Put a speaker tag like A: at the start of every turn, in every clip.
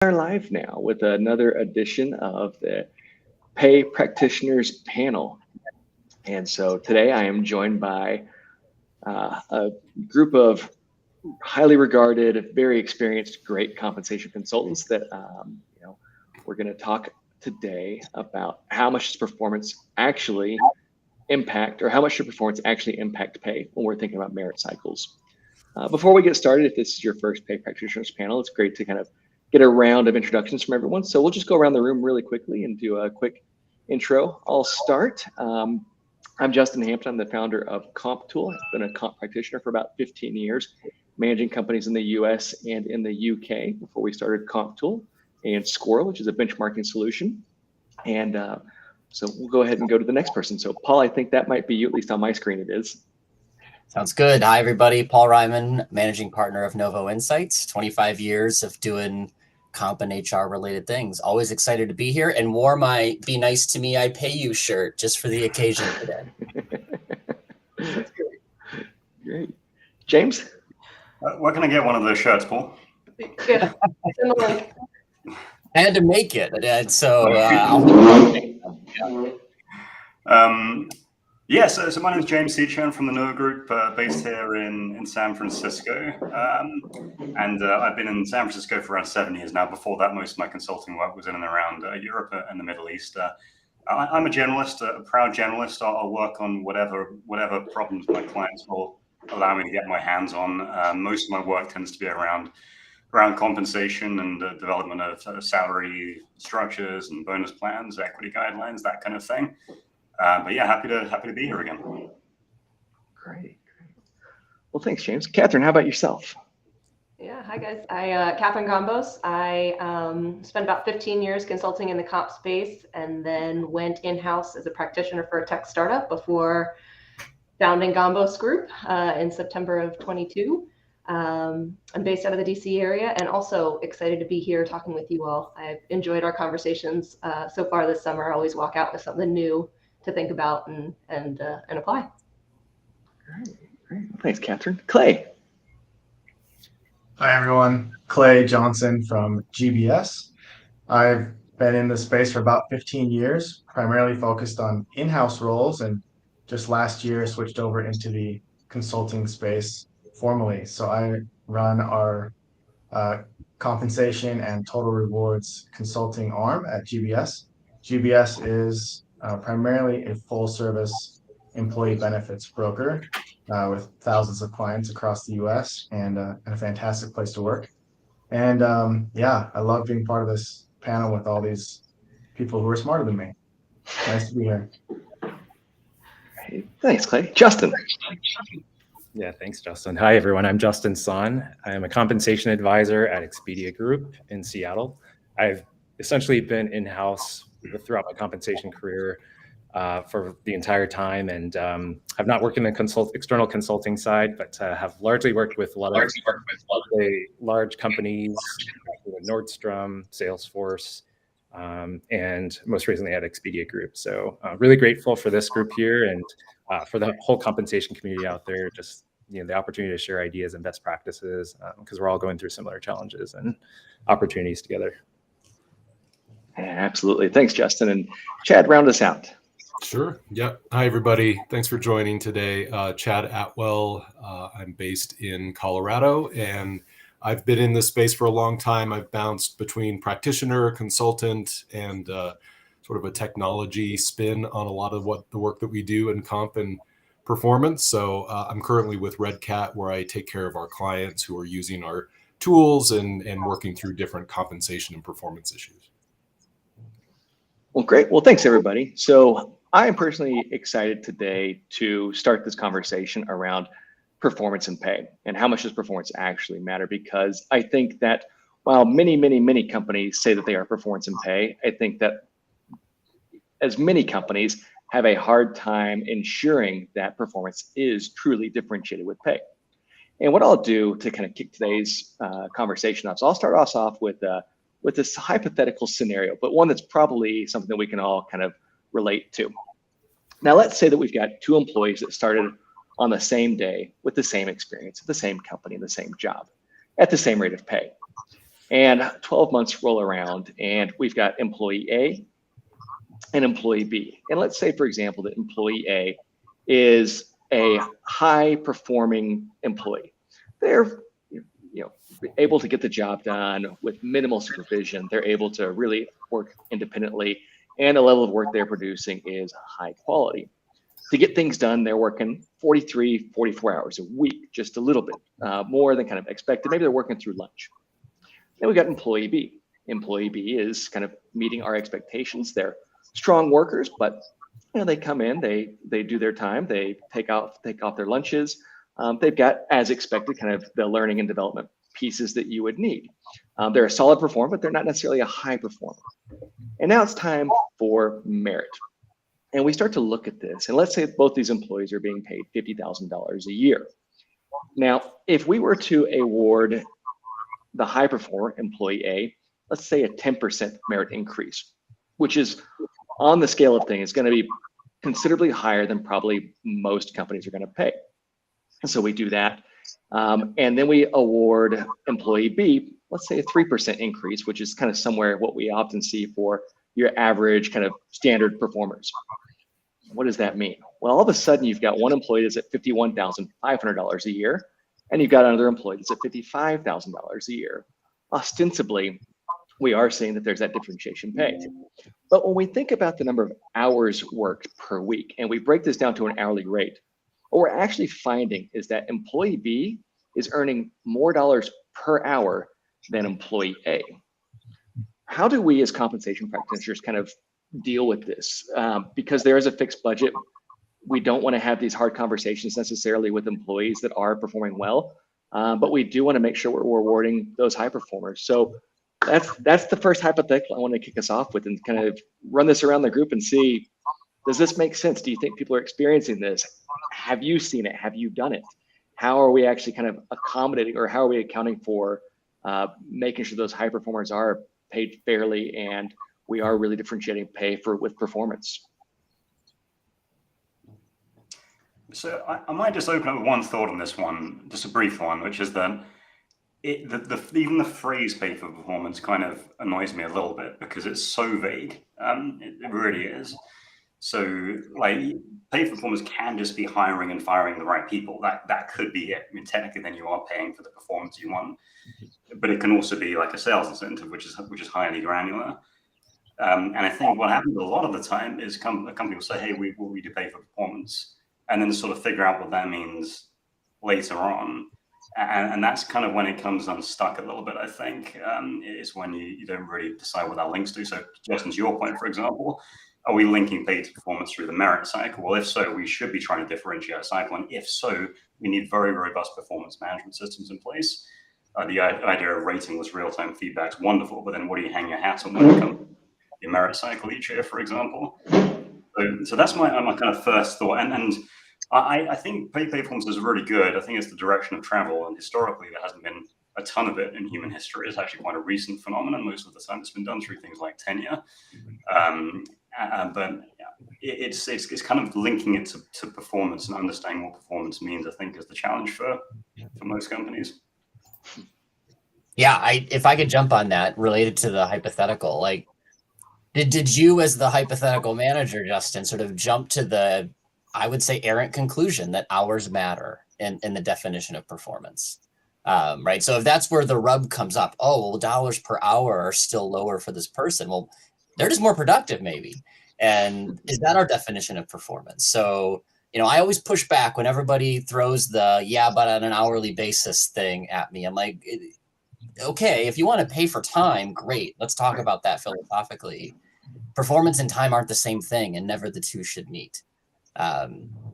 A: are live now with another edition of the Pay Practitioners panel. And so today I am joined by a group of highly regarded, very experienced, great compensation consultants that we're going to talk today about how much does performance actually impact, or how much should performance actually impact pay when we're thinking about merit cycles. Before we get started, if this is your first Pay Practitioners panel, it's great to kind of get a round of introductions from everyone. So we'll just go around the room really quickly and do a quick intro. I'll start. I'm Justin Hampton. I'm the founder of CompTool. I've been a comp practitioner for about 15 years, managing companies in the US and in the UK before we started CompTool and Squirrel, which is a benchmarking solution. And so we'll go ahead and go to the next person. So Paul, I think that might be you, at least on my screen it is.
B: Sounds good. Hi, everybody. Paul Ryman, managing partner of Novo Insights, 25 years of doing comp and HR related things. Always excited to be here and wore my "Be Nice to Me, I Pay You" shirt just for the occasion today.
A: That's great. James?
C: Where can I get one of those shirts, Paul?
D: Yeah.
B: I had to make it.
C: So my name is James Seacher. I'm from the Noah Group, based here in San Francisco. I've been in San Francisco for around 7 years now. Before that, most of my consulting work was in and around Europe and the Middle East. I'm a generalist, a proud generalist. I'll work on whatever problems my clients will allow me to get my hands on. Most of my work tends to be around compensation and the development of salary structures and bonus plans, equity guidelines, that kind of thing. But yeah, happy to be here again.
A: Great. Well, thanks, James. Catherine, how about yourself?
D: Yeah, hi guys. Catherine Gombos. I spent about 15 years consulting in the comp space and then went in-house as a practitioner for a tech startup before founding Gombos Group in September of 22. I'm based out of the DC area and also excited to be here talking with you all. I've enjoyed our conversations so far this summer. I always walk out with something new to think about and apply.
A: Great. Thanks, Catherine. Clay.
E: Hi, everyone. Clay Johnson from GBS. I've been in the space for about 15 years, primarily focused on in-house roles, and just last year switched over into the consulting space formally. So I run our compensation and total rewards consulting arm at GBS. GBS is primarily a full-service employee benefits broker with thousands of clients across the U.S. and a fantastic place to work. And I love being part of this panel with all these people who are smarter than me. Nice to be here.
A: Thanks, Clay. Justin.
F: Yeah, thanks, Justin. Hi, everyone. I'm Justin Son. I am a compensation advisor at Expedia Group in Seattle. I've essentially been in-house throughout my compensation career for the entire time, and I've not worked in the external consulting side, but have largely worked with a lot of large companies, Nordstrom, Salesforce, and most recently at Expedia Group. So really grateful for this group here and for the whole compensation community out there. Just the opportunity to share ideas and best practices because we're all going through similar challenges and opportunities together.
A: Yeah, absolutely. Thanks, Justin. And Chad, round us out.
G: Sure. Yep. Hi, everybody. Thanks for joining today. Chad Atwell. I'm based in Colorado, and I've been in this space for a long time. I've bounced between practitioner, consultant, and sort of a technology spin on a lot of the work that we do in comp and performance. So I'm currently with Red Cat, where I take care of our clients who are using our tools and working through different compensation and performance issues.
A: Well, great. Well, thanks, everybody. So I am personally excited today to start this conversation around performance and pay and how much does performance actually matter, because I think that while many companies say that they are performance and pay, I think that as many companies have a hard time ensuring that performance is truly differentiated with pay. And what I'll do to kind of kick today's conversation off, so I'll start us off with this hypothetical scenario, but one that's probably something that we can all kind of relate to. Now, let's say that we've got two employees that started on the same day with the same experience at the same company, the same job, at the same rate of pay. And 12 months roll around, and we've got employee A and employee B. And let's say, for example, that employee A is a high performing employee. They're able to get the job done with minimal supervision. They're able to really work independently, and the level of work they're producing is high quality. To get things done, they're working 43, 44 hours a week, just a little bit more than kind of expected. Maybe they're working through lunch. Then we got employee B. Employee B is kind of meeting our expectations. They're strong workers, but they come in, they do their time, they take off their lunches. They've got, as expected, kind of the learning and development pieces that you would need. They're a solid performer, but they're not necessarily a high performer. And now it's time for merit. And we start to look at this, and let's say both these employees are being paid $50,000 a year. Now, if we were to award the high performer, employee A, let's say a 10% merit increase, which is on the scale of things, going to be considerably higher than probably most companies are going to pay. And so we do that. And then we award employee B, let's say a 3% increase, which is kind of somewhere what we often see for your average kind of standard performers. What does that mean? Well, all of a sudden you've got one employee that's at $51,500 a year, and you've got another employee that's at $55,000 a year. Ostensibly, we are seeing that there's that differentiation pay. But when we think about the number of hours worked per week, and we break this down to an hourly rate, what we're actually finding is that employee B is earning more dollars per hour than employee A. How do we as compensation practitioners kind of deal with this? Because there is a fixed budget. We don't want to have these hard conversations necessarily with employees that are performing well, but we do want to make sure we're rewarding those high performers. So that's the first hypothetical I want to kick us off with, and kind of run this around the group and see, does this make sense? Do you think people are experiencing this? Have you seen it? Have you done it? How are we actually kind of accommodating, or how are we accounting for making sure those high performers are paid fairly, and we are really differentiating pay with performance?
C: So I might just open up with one thought on this one, just a brief one, which is that even the phrase pay for performance kind of annoys me a little bit, because it's so vague. It really is. So like, pay for performance can just be hiring and firing the right people. That could be it. I mean, technically then you are paying for the performance you want, but it can also be like a sales incentive, which is highly granular. And I think what happens a lot of the time is a company will say, hey, we do pay for performance, and then sort of figure out what that means later on. And that's kind of when it comes unstuck a little bit, I think, is when you don't really decide what that links to. So Justin, to your point, for example, are we linking pay to performance through the merit cycle? Well, if so, we should be trying to differentiate our cycle. And if so, we need very robust performance management systems in place. The idea of rating with real-time feedback is wonderful, but then what do you hang your hat on when it comes to your merit cycle each year, for example? So that's my kind of first thought. And I think pay performance is really good. I think it's the direction of travel. And historically, there hasn't been a ton of it in human history. It's actually quite a recent phenomenon. Most of the time it's been done through things like tenure. But it's kind of linking it to performance and understanding what performance means, I think, is the challenge for most companies.
B: Yeah, if I could jump on that related to the hypothetical, like, did you as the hypothetical manager, Justin, sort of jump to the, I would say, errant conclusion that hours matter in the definition of performance? Right. So if that's where the rub comes up, oh, well, dollars per hour are still lower for this person. Well, they're just more productive, maybe. And is that our definition of performance? So, I always push back when everybody throws the, yeah, but on an hourly basis thing at me. I'm like, okay, if you want to pay for time, great. Let's talk about that philosophically. Performance and time aren't the same thing, and never the two should meet. So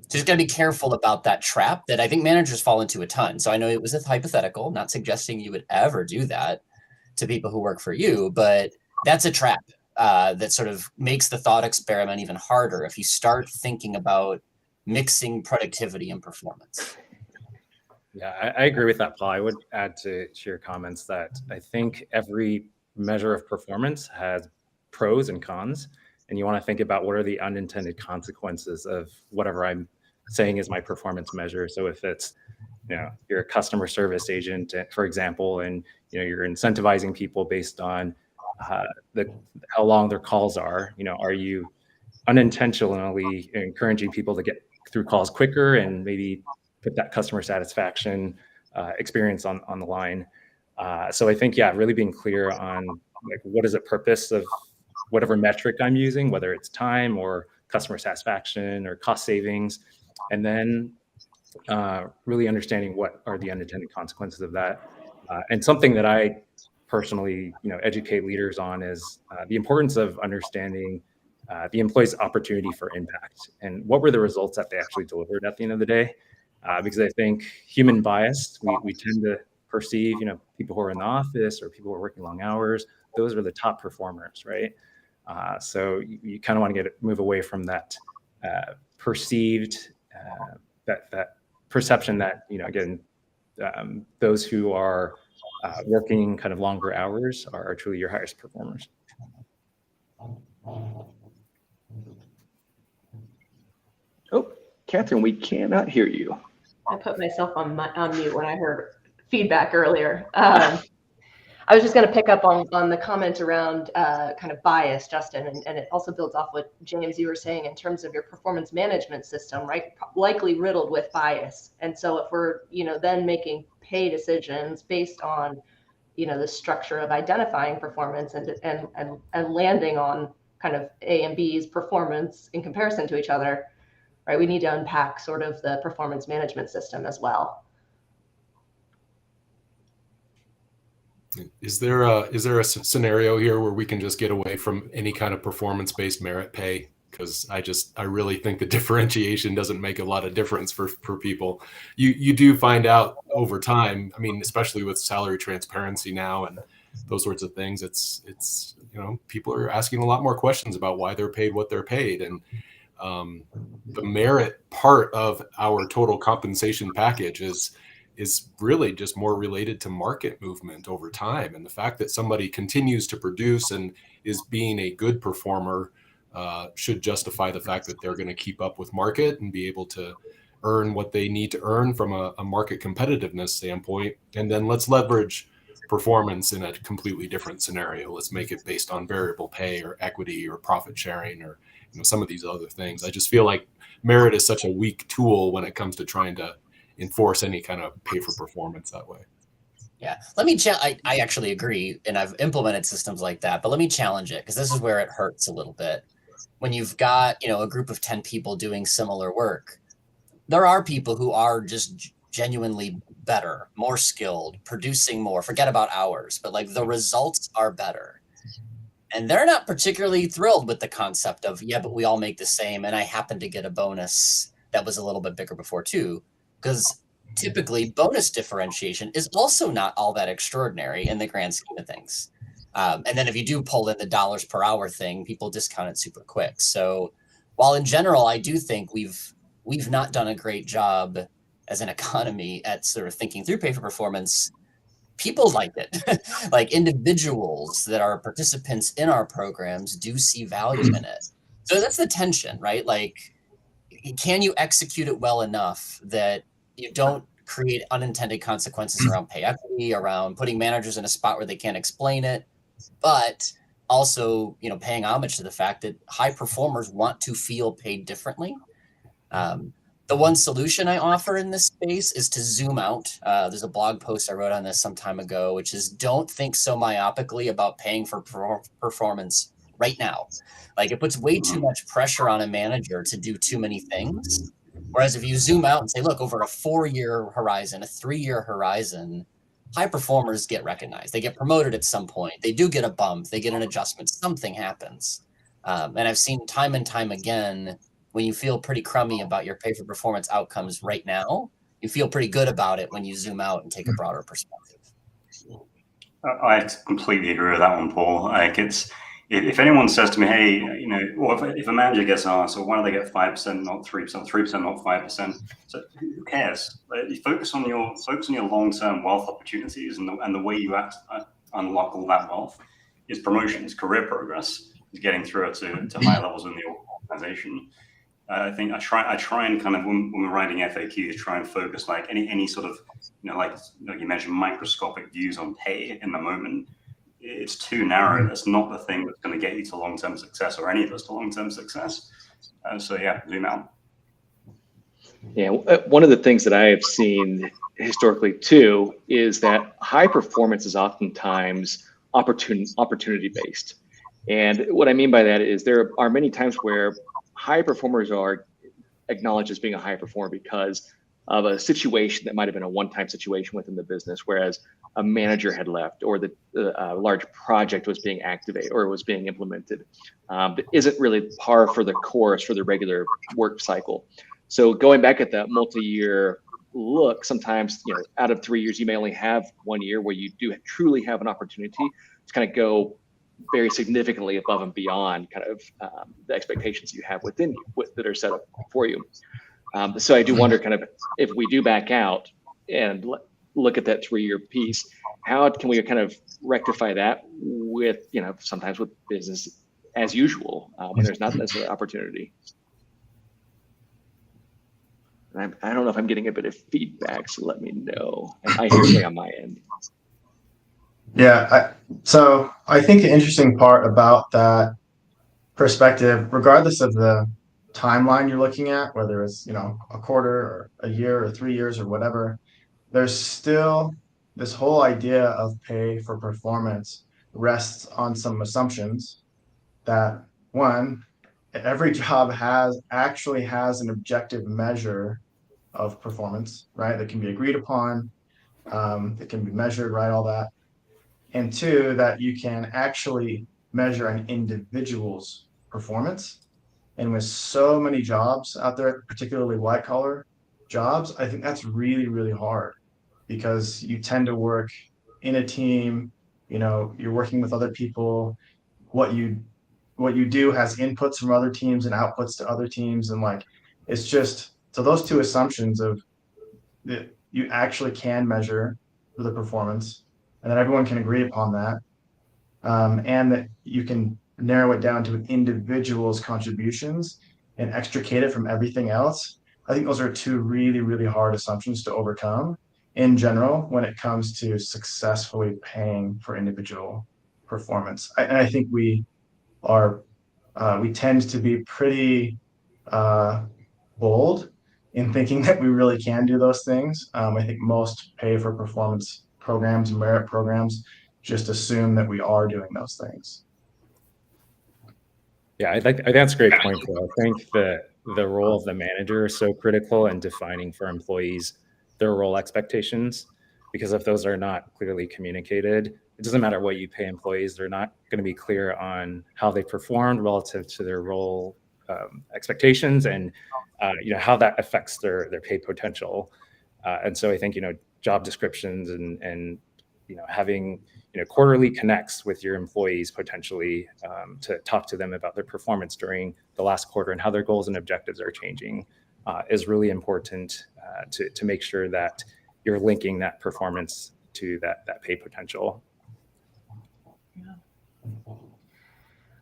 B: just got to be careful about that trap that I think managers fall into a ton. So I know it was a hypothetical, not suggesting you would ever do that to people who work for you, but that's a trap that sort of makes the thought experiment even harder if you start thinking about mixing productivity and performance.
F: Yeah, I agree with that, Paul. I would add to your comments that I think every measure of performance has pros and cons, and you want to think about what are the unintended consequences of whatever I'm saying is my performance measure. So if it's, you're a customer service agent, for example, and you're incentivizing people based on how long their calls are. Are you unintentionally encouraging people to get through calls quicker and maybe put that customer satisfaction experience on the line? So I think, really being clear on like what is the purpose of whatever metric I'm using, whether it's time or customer satisfaction or cost savings, and then really understanding what are the unintended consequences of that. And something that I personally, educate leaders on is the importance of understanding the employee's opportunity for impact and what were the results that they actually delivered at the end of the day. Because I think human bias, we tend to perceive, people who are in the office or people who are working long hours, those are the top performers, right? So you kind of want to move away from that perceived, that perception that, again, those who are working kind of longer hours are truly your highest performers.
A: Oh, Catherine, we cannot hear you.
D: I put myself on mute when I heard feedback earlier. I was just going to pick up on the comment around kind of bias, Justin, and it also builds off what James, you were saying in terms of your performance management system, right? Likely riddled with bias. And so if we're, then making pay decisions based on, the structure of identifying performance and landing on kind of A and B's performance in comparison to each other, right? We need to unpack sort of the performance management system as well.
G: Is there a scenario here where we can just get away from any kind of performance-based merit pay? Because I really think the differentiation doesn't make a lot of difference for people. You do find out over time. I mean, especially with salary transparency now and those sorts of things, it's people are asking a lot more questions about why they're paid what they're paid, and the merit part of our total compensation package is really just more related to market movement over time. And the fact that somebody continues to produce and is being a good performer should justify the fact that they're going to keep up with market and be able to earn what they need to earn from a market competitiveness standpoint. And then let's leverage performance in a completely different scenario. Let's make it based on variable pay or equity or profit sharing or some of these other things. I just feel like merit is such a weak tool when it comes to trying to enforce any kind of pay for performance that way.
B: Yeah, let me I actually agree, and I've implemented systems like that, but let me challenge it, because this is where it hurts a little bit. When you've got, a group of 10 people doing similar work, there are people who are just genuinely better, more skilled, producing more, forget about hours, but like the results are better. And they're not particularly thrilled with the concept of, but we all make the same, and I happen to get a bonus that was a little bit bigger before too, because typically bonus differentiation is also not all that extraordinary in the grand scheme of things. And then if you do pull in the dollars per hour thing, people discount it super quick. So while in general, I do think we've not done a great job as an economy at sort of thinking through pay for performance, people like it. Like individuals that are participants in our programs do see value in it. So that's the tension, right? Like, can you execute it well enough that you don't create unintended consequences around pay equity, around putting managers in a spot where they can't explain it, but also, paying homage to the fact that high performers want to feel paid differently. The one solution I offer in this space is to zoom out. There's a blog post I wrote on this some time ago, which is don't think so myopically about paying for performance right now. Like it puts way too much pressure on a manager to do too many things. Whereas if you zoom out and say, look, over a 4-year horizon, a 3-year horizon, high performers get recognized. They get promoted at some point. They do get a bump. They get an adjustment. Something happens. And I've seen time and time again, when you feel pretty crummy about your pay for performance outcomes right now, you feel pretty good about it when you zoom out and take a broader perspective.
C: I completely agree with that one, Paul. Like if anyone says to me, hey, or if a manager gets asked, well, why do they get 5%, not 3%, 3%, not 5%? So who cares? You focus on your long-term wealth opportunities, and the way you unlock all that wealth is promotions, career progress, is getting through it to higher levels in the organization. I think I try and kind of when we're writing FAQs, try and focus like any sort of, like you mentioned, microscopic views on pay in the moment. It's too narrow. That's not the thing that's going to get you to long-term success, or any of us to long-term success. So yeah, zoom out.
A: Yeah, one of the things that I have seen historically too is that high performance is oftentimes opportunity based. And what I mean by that is there are many times where high performers are acknowledged as being a high performer because of a situation that might have been a one-time situation within the business, whereas a manager had left, or the large project was being activated or was being implemented, that isn't really par for the course for the regular work cycle. So going back at that multi-year look, sometimes out of 3 years, you may only have 1 year where you do truly have an opportunity to kind of go very significantly above and beyond kind of the expectations you have within you that are set up for you. So I do wonder kind of if we do back out and look at that 3-year piece, how can we kind of rectify that with, sometimes with business as usual when there's not necessarily opportunity. And I don't know if I'm getting a bit of feedback, so let me know. I hear something on my end.
E: Yeah, so I think the interesting part about that perspective, regardless of the timeline you're looking at, whether it's a quarter or a year or 3 years or whatever, there's still this whole idea of pay for performance rests on some assumptions that, one, every job actually has an objective measure of performance, right? That can be agreed upon, that can be measured, right? All that. And two, that you can actually measure an individual's performance. And with so many jobs out there, particularly white collar jobs, I think that's really, really hard because you tend to work in a team, you're working with other people. What you do has inputs from other teams and outputs to other teams. And it's just, so those two assumptions of that you actually can measure the performance and that everyone can agree upon that, and that you can narrow it down to an individual's contributions and extricate it from everything else. I think those are two really, really hard assumptions to overcome in general when it comes to successfully paying for individual performance. And I think we tend to be pretty bold in thinking that we really can do those things. I think most pay for performance programs and merit programs just assume that we are doing those things.
F: Yeah, I think that's a great point, Phil. I think the role of the manager is so critical in defining for employees their role expectations, because if those are not clearly communicated, it doesn't matter what you pay employees, they're not going to be clear on how they performed relative to their role expectations and how that affects their pay potential. And so I think job descriptions and having quarterly connects with your employees potentially to talk to them about their performance during the last quarter and how their goals and objectives are changing is really important to make sure that you're linking that performance to that pay potential.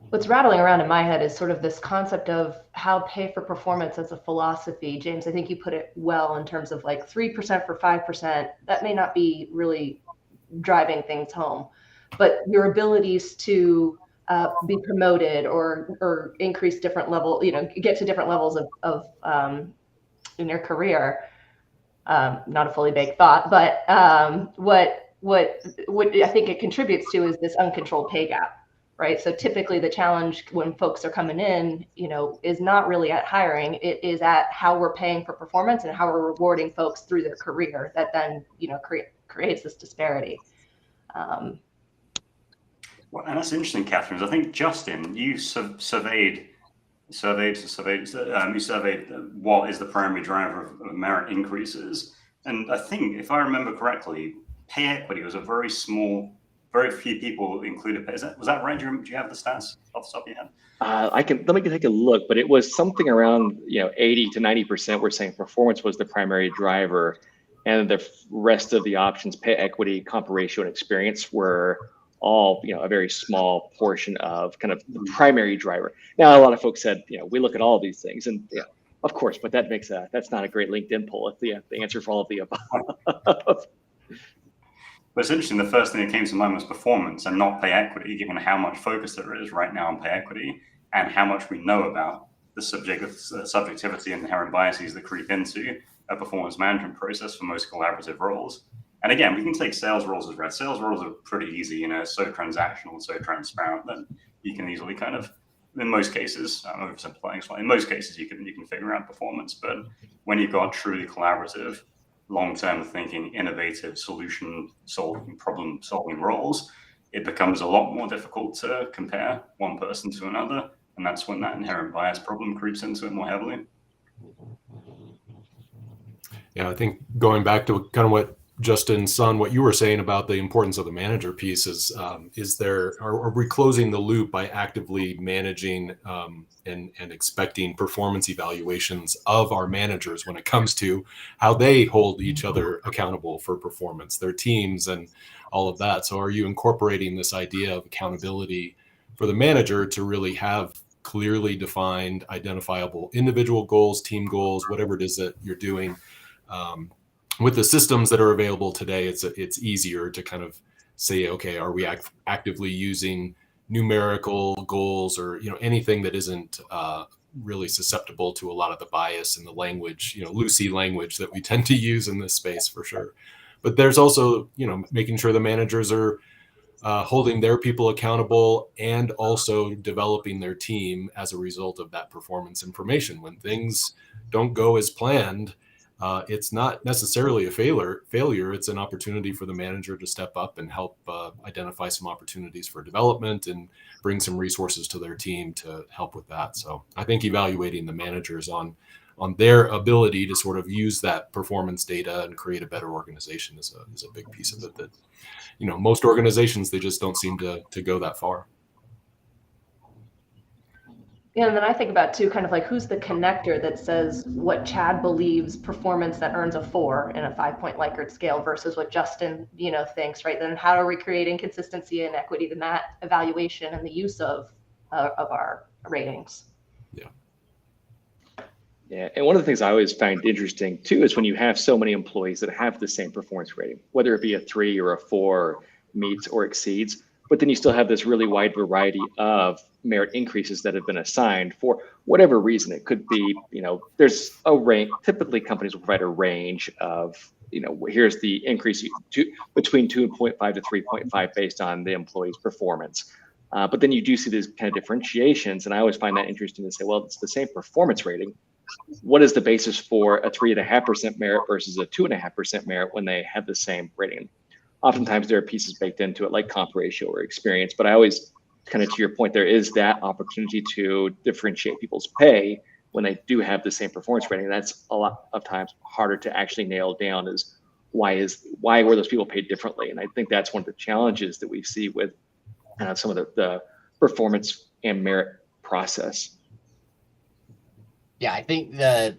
D: What's rattling around in my head is sort of this concept of how pay for performance as a philosophy. James, I think you put it well in terms of 3% for 5%. That may not be really driving things home, but your abilities to be promoted or increase different level, get to different levels of in your career. Not a fully baked thought, but what I think it contributes to is this uncontrolled pay gap. Right. So typically the challenge when folks are coming in, is not really at hiring. It is at how we're paying for performance and how we're rewarding folks through their career that then, creates this disparity.
C: Well, and that's interesting, Catherine. I think, Justin, you surveyed what is the primary driver of merit increases. And I think, if I remember correctly, pay equity was a very few people included. Was that right? Do you have the stats off the top of your head?
A: Let me take a look, but it was something around 80 to 90% were saying performance was the primary driver, and the rest of the options, pay equity, comp ratio, and experience, were all a very small portion of kind of the primary driver. Now, a lot of folks said we look at all of these things, and Of course, but that's not a great LinkedIn poll. It's the answer for all of the above.
C: But it's interesting, the first thing that came to mind was performance and not pay equity, given how much focus there is right now on pay equity and how much we know about the subjectivity and inherent biases that creep into a performance management process for most collaborative roles. And again, we can take sales roles as read. Sales roles are pretty easy, so transactional, so transparent that you can easily kind of, in most cases, I'm oversimplifying slightly, in most cases you can figure out performance. But when you've got truly collaborative, long-term thinking, innovative problem-solving roles, it becomes a lot more difficult to compare one person to another. And that's when that inherent bias problem creeps into it more heavily.
G: Yeah, I think going back to kind of what Justin, Son, what you were saying about the importance of the manager piece are we closing the loop by actively managing and expecting performance evaluations of our managers when it comes to how they hold each other accountable for performance, their teams and all of that. So are you incorporating this idea of accountability for the manager to really have clearly defined, identifiable individual goals, team goals, whatever it is that you're doing? With the systems that are available today, it's easier to kind of say, okay, are we actively using numerical goals or anything that isn't really susceptible to a lot of the bias and the language, loosey language that we tend to use in this space for sure. But there's also making sure the managers are holding their people accountable and also developing their team as a result of that performance information. When things don't go as planned, it's not necessarily a failure. It's an opportunity for the manager to step up and help identify some opportunities for development and bring some resources to their team to help with that. So I think evaluating the managers on their ability to sort of use that performance data and create a better organization is a big piece of it that, most organizations, they just don't seem to go that far.
D: Yeah, and then I think about too, kind of like who's the connector that says what Chad believes performance that earns a 4 in a 5-point Likert scale versus what Justin, thinks, right? Then how are we creating consistency and equity in that evaluation and the use of our ratings?
G: Yeah.
A: Yeah, and one of the things I always find interesting too is when you have so many employees that have the same performance rating, whether it be a 3 or a 4, meets or exceeds, but then you still have this really wide variety of merit increases that have been assigned for whatever reason. It could be, there's a range. Typically, companies will provide a range of, here's the increase between 2.5 to 3.5 based on the employee's performance. But then you do see these kind of differentiations, and I always find that interesting to say, well, it's the same performance rating. What is the basis for a 3.5% merit versus a 2.5% merit when they have the same rating? Oftentimes there are pieces baked into it like comp ratio or experience, but I always kind of, to your point, there is that opportunity to differentiate people's pay when they do have the same performance rating. That's a lot of times harder to actually nail down is why were those people paid differently? And I think that's one of the challenges that we see with some of the performance and merit process.
B: Yeah, I think that,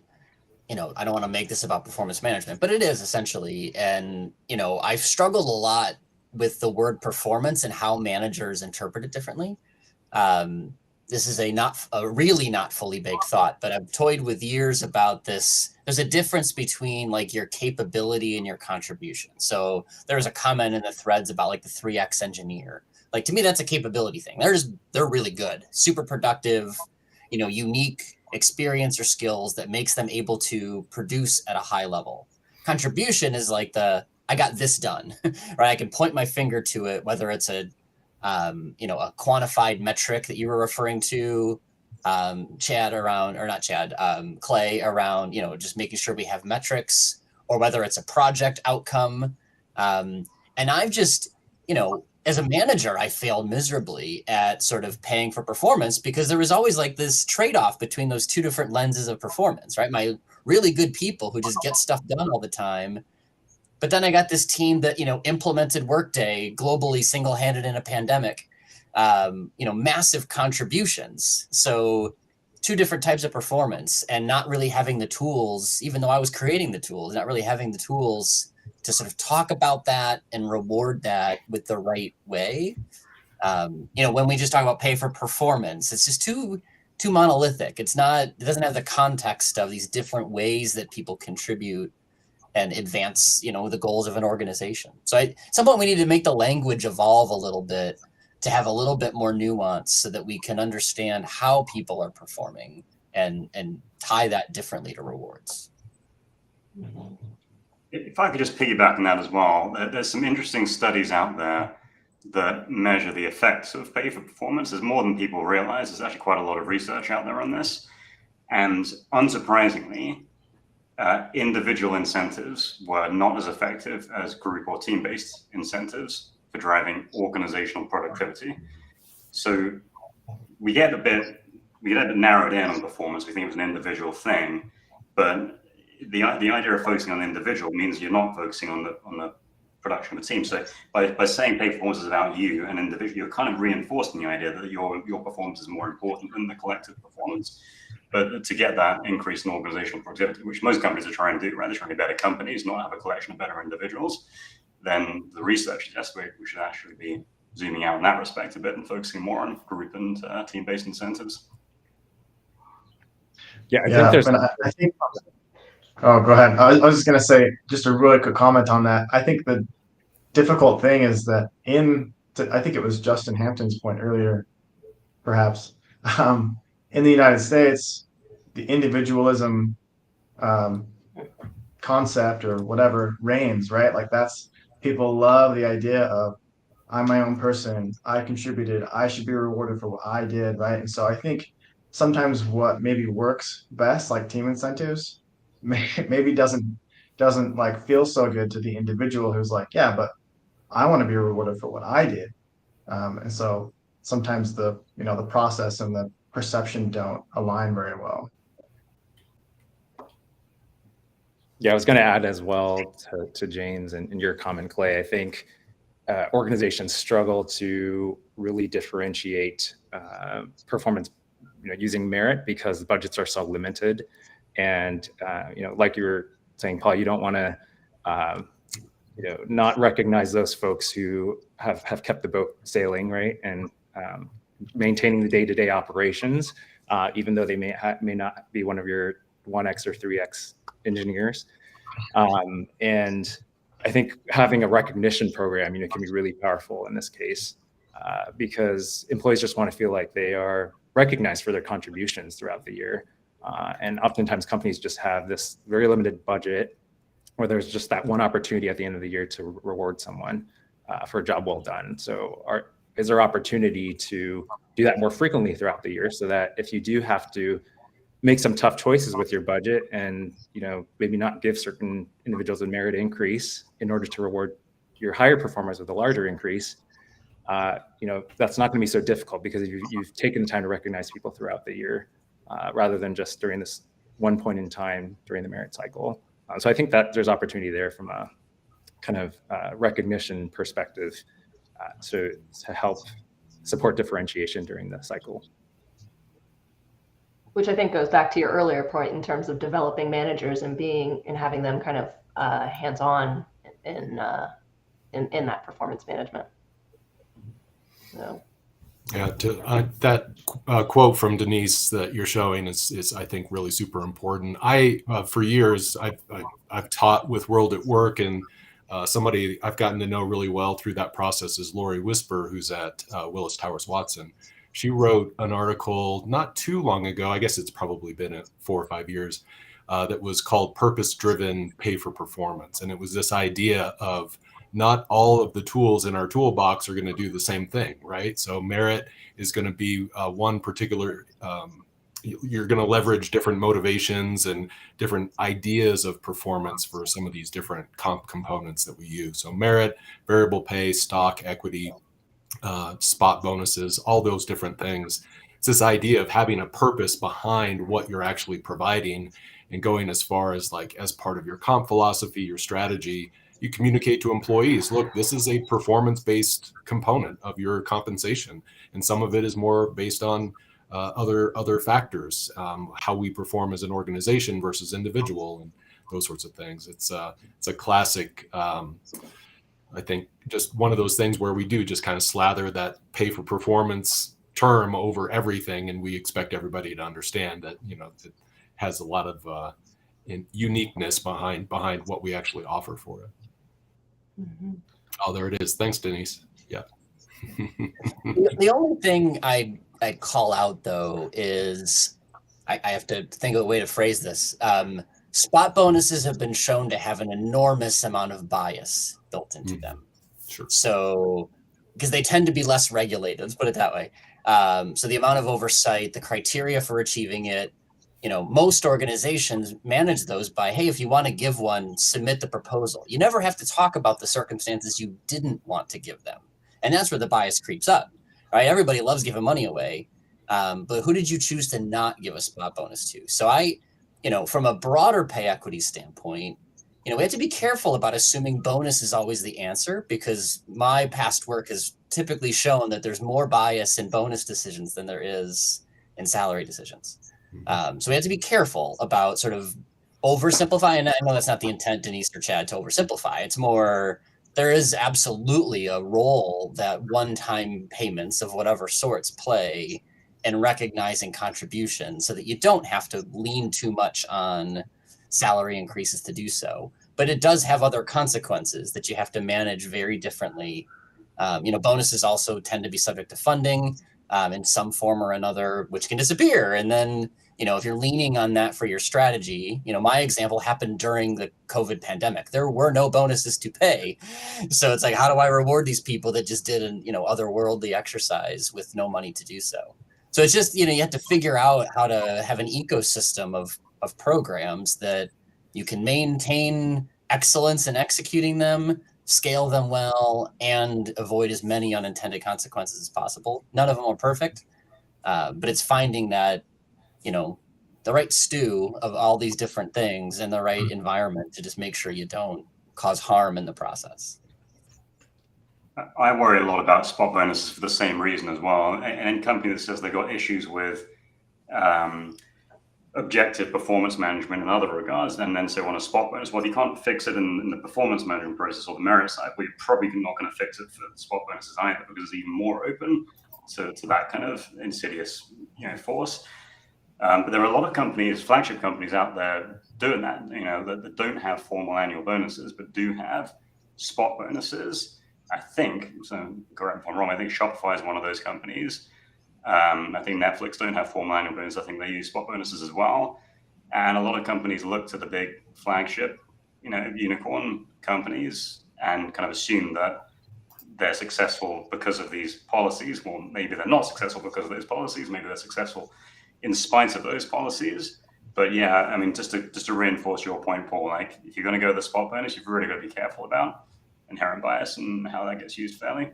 B: I don't want to make this about performance management, but it is essentially. And, I've struggled a lot with the word performance and how managers interpret it differently. This is a really not fully baked thought, but I've toyed with years about this. There's a difference between like your capability and your contribution. So there was a comment in the threads about like the 3X engineer. Like, to me, that's a capability thing. They're really good, super productive, unique experience or skills that makes them able to produce at a high level. Contribution is like I got this done, right? I can point my finger to it, whether it's a quantified metric that you were referring to, Clay, around, just making sure we have metrics, or whether it's a project outcome. And I've just, as a manager, I failed miserably at sort of paying for performance because there was always like this trade-off between those two different lenses of performance, right? My really good people who just get stuff done all the time. But then I got this team that, implemented Workday globally, single-handed in a pandemic, massive contributions. So two different types of performance and not really having the tools, even though I was creating the tools, not really having the tools to sort of talk about that and reward that with the right way. When we just talk about pay for performance, it's just too too monolithic. It doesn't have the context of these different ways that people contribute and advance, the goals of an organization. So at some point we need to make the language evolve a little bit to have a little bit more nuance so that we can understand how people are performing and tie that differently to rewards.
C: If I could just piggyback on that as well, there's some interesting studies out there that measure the effects of pay for performance. There's more than people realize. There's actually quite a lot of research out there on this. And unsurprisingly, individual incentives were not as effective as group or team-based incentives for driving organizational productivity. So we get a bit narrowed in on performance. We think it was an individual thing, but the idea of focusing on the individual means you're not focusing on the production of a team. So by saying pay performance is about you, an individual, you're kind of reinforcing the idea that your performance is more important than the collective performance. But to get that increase in organizational productivity, which most companies are trying to do, right? They're trying to be better companies, not have a collection of better individuals. Then the research suggests we should actually be zooming out in that respect a bit and focusing more on group and team-based incentives.
F: Yeah, I think
E: I think. Oh, go ahead. I was just going to say just a really quick comment on that. I think the difficult thing is that I think it was Justin Hampton's point earlier, perhaps, in the United States, the individualism concept or whatever reigns, right? Like people love the idea of I'm my own person, I contributed, I should be rewarded for what I did, right? And so I think sometimes what maybe works best, like team incentives, maybe doesn't like feel so good to the individual who's like, yeah, but I want to be rewarded for what I did. And so sometimes the process and the perception don't align very well.
F: Yeah, I was going to add as well to James and your comment, Clay. I think organizations struggle to really differentiate performance, using merit because the budgets are so limited. And like you were saying, Paul, you don't want to not recognize those folks who have kept the boat sailing, right, and maintaining the day-to-day operations, even though they may not be one of your 1X or 3X engineers. And I think having a recognition program, can be really powerful in this case, because employees just want to feel like they are recognized for their contributions throughout the year. And oftentimes companies just have this very limited budget where there's just that one opportunity at the end of the year to reward someone for a job well done. So is there opportunity to do that more frequently throughout the year so that if you do have to make some tough choices with your budget and, maybe not give certain individuals a merit increase in order to reward your higher performers with a larger increase, that's not going to be so difficult because you've taken the time to recognize people throughout the year rather than just during this one point in time during the merit cycle. So I think that there's opportunity there from a kind of recognition perspective to help support differentiation during the cycle.
D: Which I think goes back to your earlier point in terms of developing managers and having them kind of hands-on in that performance management. So.
G: Yeah, that quote from Denise that you're showing is I think really super important. For years I've taught with World at Work, and somebody I've gotten to know really well through that process is Lori Whisper, who's at Willis Towers Watson. She wrote an article not too long ago, I guess it's probably been 4 or 5 years, that was called Purpose-Driven Pay for Performance. And it was this idea of not all of the tools in our toolbox are going to do the same thing, right? So merit is going to be one particular, you're going to leverage different motivations and different ideas of performance for some of these different comp components that we use. So merit, variable pay, stock, equity, spot bonuses, all those different things. It's this idea of having a purpose behind what you're actually providing and going as far as as part of your comp philosophy, your strategy, you communicate to employees, look, this is a performance-based component of your compensation. And some of it is more based on other factors, how we perform as an organization versus individual and those sorts of things. It's a classic, I think, just one of those things where we do just kind of slather that pay for performance term over everything, and we expect everybody to understand that, you know, it has a lot of uniqueness behind what we actually offer for it.
D: Mm-hmm.
G: Oh, there it is. Thanks, Denise. Yeah.
B: The only thing I'd call out, though, is I have to think of a way to phrase this. Spot bonuses have been shown to have an enormous amount of bias built into them.
G: Sure.
B: So, because they tend to be less regulated, let's put it that way. So the amount of oversight, the criteria for achieving it, you know, most organizations manage those by, hey, if you want to give one, submit the proposal. You never have to talk about the circumstances you didn't want to give them. And that's where the bias creeps up, right? Everybody loves giving money away. But who did you choose to not give a spot bonus to? So you know, from a broader pay equity standpoint, you know, we have to be careful about assuming bonus is always the answer, because my past work has typically shown that there's more bias in bonus decisions than there is in salary decisions. So we have to be careful about sort of oversimplifying. And I know that's not the intent, Denise or Chad, to oversimplify. It's more, there is absolutely a role that one-time payments of whatever sorts play in recognizing contribution, so that you don't have to lean too much on salary increases to do so. But it does have other consequences that you have to manage very differently. You know, bonuses also tend to be subject to funding in some form or another, which can disappear. And then, you know, if you're leaning on that for your strategy, you know, my example happened during the COVID pandemic. There were no bonuses to pay. So it's like, how do I reward these people that just did an, you know, otherworldly exercise with no money to do so? So it's just, you know, you have to figure out how to have an ecosystem of programs that you can maintain excellence in executing them, scale them well, and avoid as many unintended consequences as possible. None of them are perfect, but it's finding that, you know, the right stew of all these different things and the right environment to just make sure you don't cause harm in the process.
C: I worry a lot about spot bonuses for the same reason as well. Any company that says they've got issues with objective performance management in other regards, and then say want a spot bonus, well, if you can't fix it in the performance management process or the merit side, well, you're probably not going to fix it for the spot bonuses either, because it's even more open to that kind of insidious, you know, force. But there are a lot of companies, flagship companies out there doing that, you know, that don't have formal annual bonuses, but do have spot bonuses. I think, so correct me if I'm wrong, I think Shopify is one of those companies. I think Netflix don't have formal annual bonuses. I think they use spot bonuses as well. And a lot of companies look to the big flagship, you know, unicorn companies and kind of assume that they're successful because of these policies. Well, maybe they're not successful because of those policies. Maybe they're successful in spite of those policies. But yeah, I mean, just to reinforce your point, Paul, like if you're going to go the spot bonus, you've really got to be careful about inherent bias and how that gets used fairly.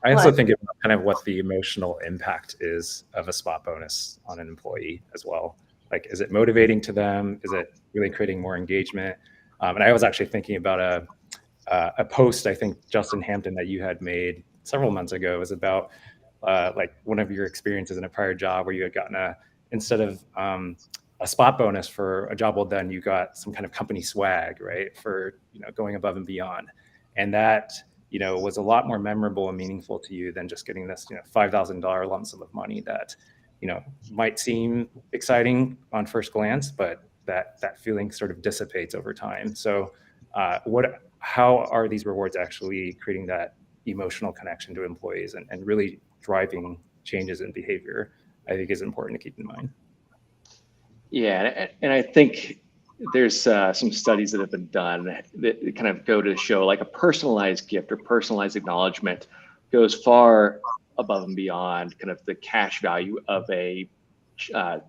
F: I also think about kind of what the emotional impact is of a spot bonus on an employee as well. Like, is it motivating to them? Is it really creating more engagement? And I was actually thinking about a post, I think, Justin Hampton, that you had made several months ago. It was about like one of your experiences in a prior job where you had gotten instead of a spot bonus for a job well done, you got some kind of company swag, right? For, you know, going above and beyond. And that, you know, was a lot more memorable and meaningful to you than just getting this, you know, $5,000 lump sum of money that, you know, might seem exciting on first glance, but that feeling sort of dissipates over time. So how are these rewards actually creating that emotional connection to employees and really driving changes in behavior, I think is important to keep in mind.
A: Yeah, and I think there's some studies that have been done that kind of go to show like a personalized gift or personalized acknowledgement goes far above and beyond kind of the cash value of a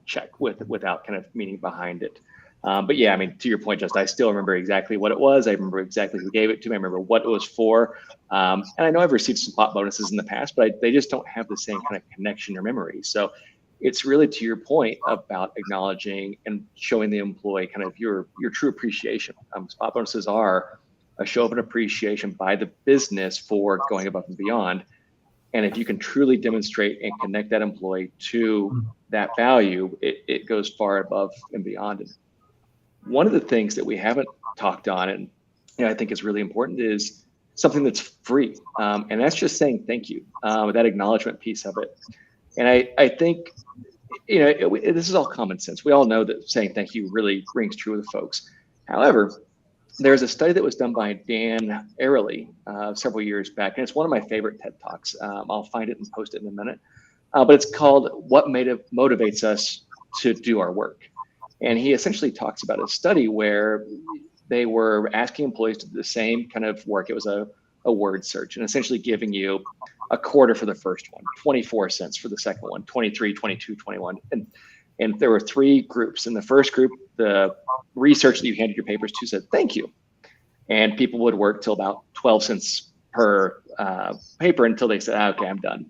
A: check without kind of meaning behind it. But yeah, I mean, to your point, Justin, I still remember exactly what it was. I remember exactly who gave it to me. I remember what it was for. And I know I've received some spot bonuses in the past, but they just don't have the same kind of connection or memory. So it's really to your point about acknowledging and showing the employee kind of your true appreciation. Spot bonuses are a show of an appreciation by the business for going above and beyond. And if you can truly demonstrate and connect that employee to that value, it goes far above and beyond. And one of the things that we haven't talked on, and I think is really important, is something that's free. And that's just saying thank you, that acknowledgement piece of it. And I think, this is all common sense. We all know that saying thank you really rings true with folks. However, there's a study that was done by Dan Ariely several years back, and it's one of my favorite TED Talks. I'll find it and post it in a minute. But it's called What Motivates Us to Do Our Work. And he essentially talks about a study where they were asking employees to do the same kind of work. It was a word search, and essentially giving you a quarter for the first one, 24 cents for the second one, 23, 22, 21. And there were 3 groups. In the first group, the research that you handed your papers to said, thank you. And people would work till about 12 cents per paper until they said, okay, I'm done.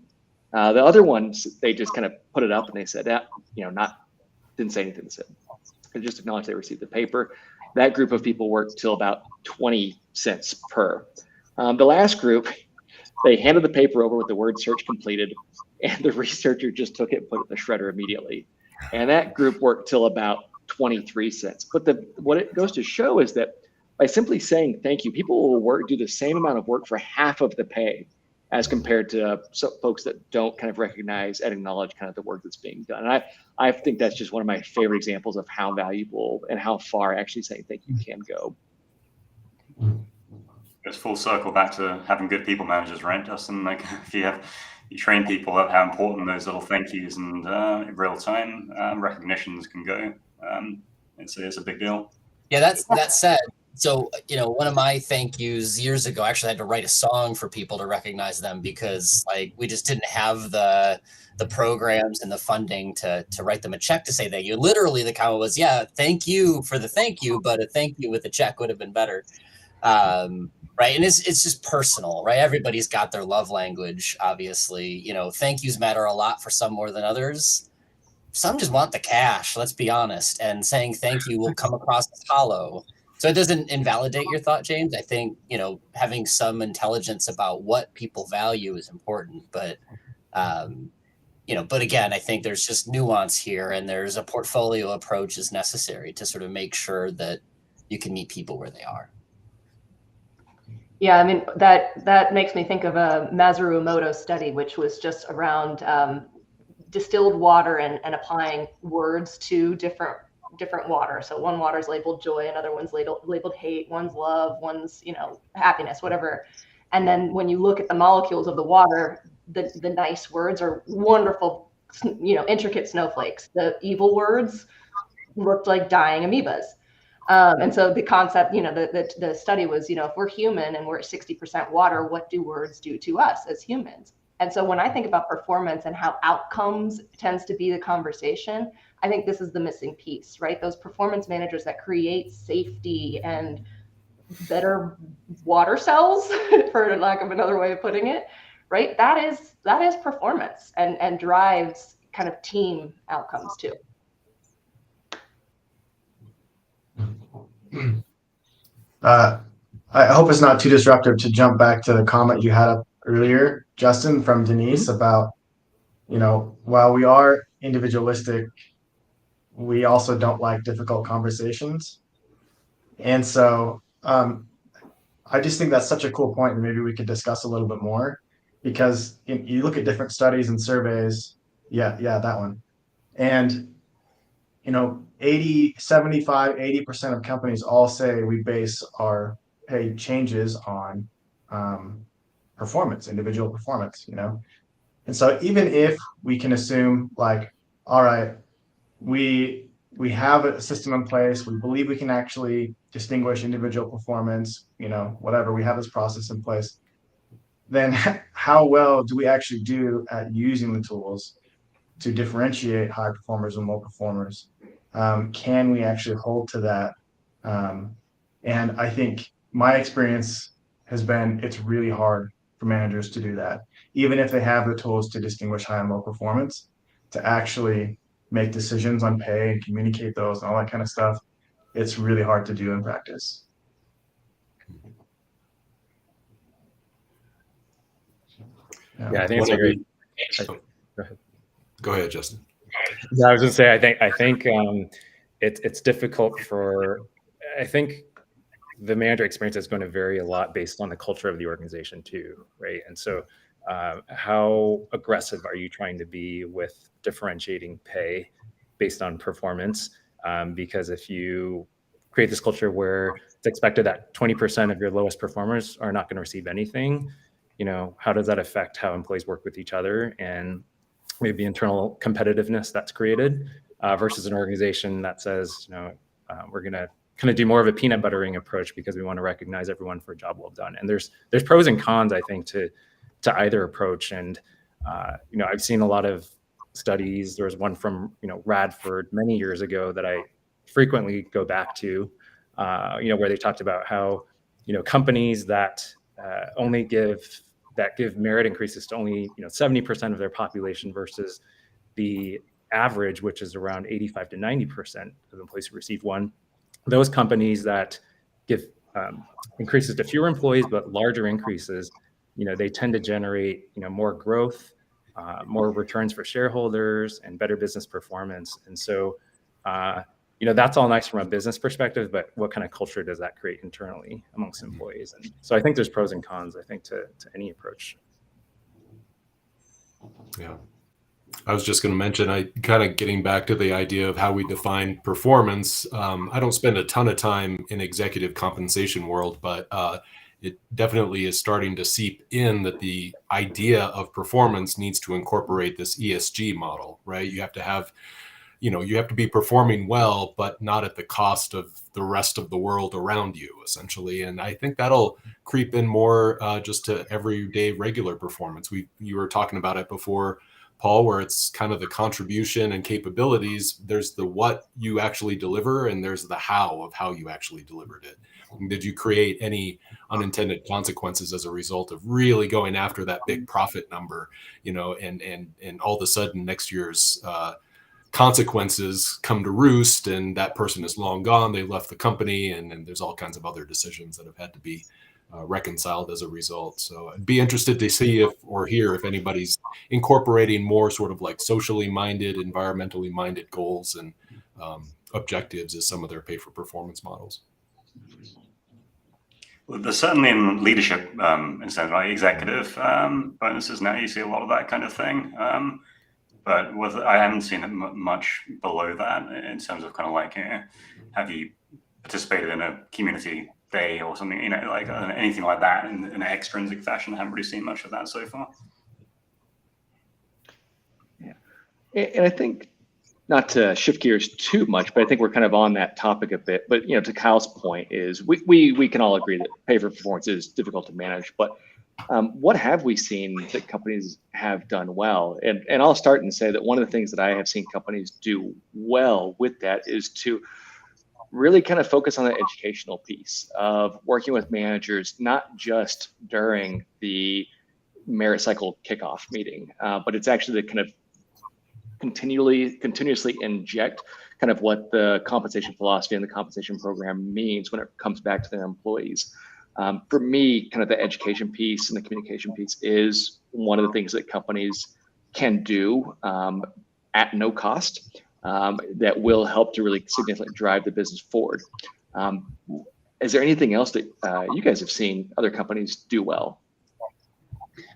A: The other ones, they just kind of put it up and they said, didn't say anything. They just acknowledged they received the paper. That group of people worked till about 20 cents per. The last group, they handed the paper over with the word search completed, and the researcher just took it and put it in the shredder immediately. And that group worked till about 23 cents. But what it goes to show is that by simply saying thank you, people will do the same amount of work for half of the pay as compared to some folks that don't kind of recognize and acknowledge kind of the work that's being done. And I think that's just one of my favorite examples of how valuable and how far actually saying thank you can go.
C: It's full circle back to having good people managers, right, Justin? Like if you train people up how important those little thank yous and in real time recognitions can go. It's a big deal.
B: Yeah, that said. So, one of my thank yous years ago, I actually had to write a song for people to recognize them because we just didn't have the programs and the funding to write them a check to say thank you. Literally the comment was, yeah, thank you for the thank you, but a thank you with a check would have been better. Right. And it's just personal, right? Everybody's got their love language, obviously. Thank yous matter a lot for some more than others. Some just want the cash, let's be honest. And saying thank you will come across as hollow. So it doesn't invalidate your thought, James. I think, having some intelligence about what people value is important. But, but again, I think there's just nuance here, and there's a portfolio approach is necessary to sort of make sure that you can meet people where they are.
D: Yeah, I mean, that makes me think of a Masaru Emoto study, which was just around distilled water and applying words to different water. So one water is labeled joy, another one's labeled hate, one's love, one's happiness, whatever. And then when you look at the molecules of the water, the nice words are wonderful, intricate snowflakes. The evil words looked like dying amoebas. And so the concept, the study was, if we're human and we're at 60% water, what do words do to us as humans? And so when I think about performance and how outcomes tends to be the conversation, I think this is the missing piece, right? Those performance managers that create safety and better water cells, for lack of another way of putting it, right? That is performance and drives kind of team outcomes too.
E: I hope it's not too disruptive to jump back to the comment you had up earlier, Justin, from Denise about, while we are individualistic, we also don't like difficult conversations. And so I just think that's such a cool point, and maybe we could discuss a little bit more, because you look at different studies and surveys. Yeah, that one. And 80% of companies all say we base our pay changes on performance, individual performance, And so even if we can assume all right, we have a system in place, we believe we can actually distinguish individual performance, whatever, we have this process in place, then how well do we actually do at using the tools to differentiate high performers and low performers? Can we actually hold to that? And I think my experience has been it's really hard for managers to do that, even if they have the tools to distinguish high and low performance, to actually make decisions on pay and communicate those and all that kind of stuff. It's really hard to do in practice.
F: Yeah, I think it's a great.
G: Go ahead, Justin.
F: Yeah, I was going to say, I think it's difficult for, I think the manager experience is going to vary a lot based on the culture of the organization too, right? And so how aggressive are you trying to be with differentiating pay based on performance? Because if you create this culture where it's expected that 20% of your lowest performers are not going to receive anything, how does that affect how employees work with each other and maybe internal competitiveness that's created versus an organization that says, we're going to kind of do more of a peanut buttering approach because we want to recognize everyone for a job well done. And there's pros and cons, I think, to either approach. And I've seen a lot of studies. There was one from Radford many years ago that I frequently go back to, where they talked about how companies that only give merit increases to only 70% of their population versus the average, which is around 85 to 90% of employees who receive one. Those companies that give increases to fewer employees but larger increases, they tend to generate more growth, more returns for shareholders, and better business performance. And so that's all nice from a business perspective, but what kind of culture does that create internally amongst employees? And so I think there's pros and cons, I think, to any approach.
G: Yeah. I was just going to mention, I kind of getting back to the idea of how we define performance. I don't spend a ton of time in executive compensation world, but it definitely is starting to seep in that the idea of performance needs to incorporate this ESG model, right? You have to have, you have to be performing well, but not at the cost of the rest of the world around you, essentially. And I think that'll creep in more just to everyday regular performance. You were talking about it before, Paul, where it's kind of the contribution and capabilities. There's the what you actually deliver, and there's the how of how you actually delivered it. Did you create any unintended consequences as a result of really going after that big profit number, and all of a sudden next year's consequences come to roost and that person is long gone, they left the company, and there's all kinds of other decisions that have had to be reconciled as a result. So I'd be interested to see or hear if anybody's incorporating more sort of like socially minded, environmentally minded goals and objectives as some of their pay for performance models.
C: Well, there's certainly in leadership instead of like executive bonuses now, you see a lot of that kind of thing. But I haven't seen it much below that in terms of kind of like, have you participated in a community day or something, like anything like that in an extrinsic fashion. I haven't really seen much of that so far.
A: Yeah. And I think, not to shift gears too much, but I think we're kind of on that topic a bit. But, to Kyle's point is we can all agree that pay for performance is difficult to manage. But what have we seen that companies have done well? And I'll start and say that one of the things that I have seen companies do well with that is to really kind of focus on the educational piece of working with managers, not just during the merit cycle kickoff meeting, but it's actually the kind of continuously inject kind of what the compensation philosophy and the compensation program means when it comes back to their employees. For me, kind of the education piece and the communication piece is one of the things that companies can do at no cost that will help to really significantly drive the business forward. Is there anything else that you guys have seen other companies do well?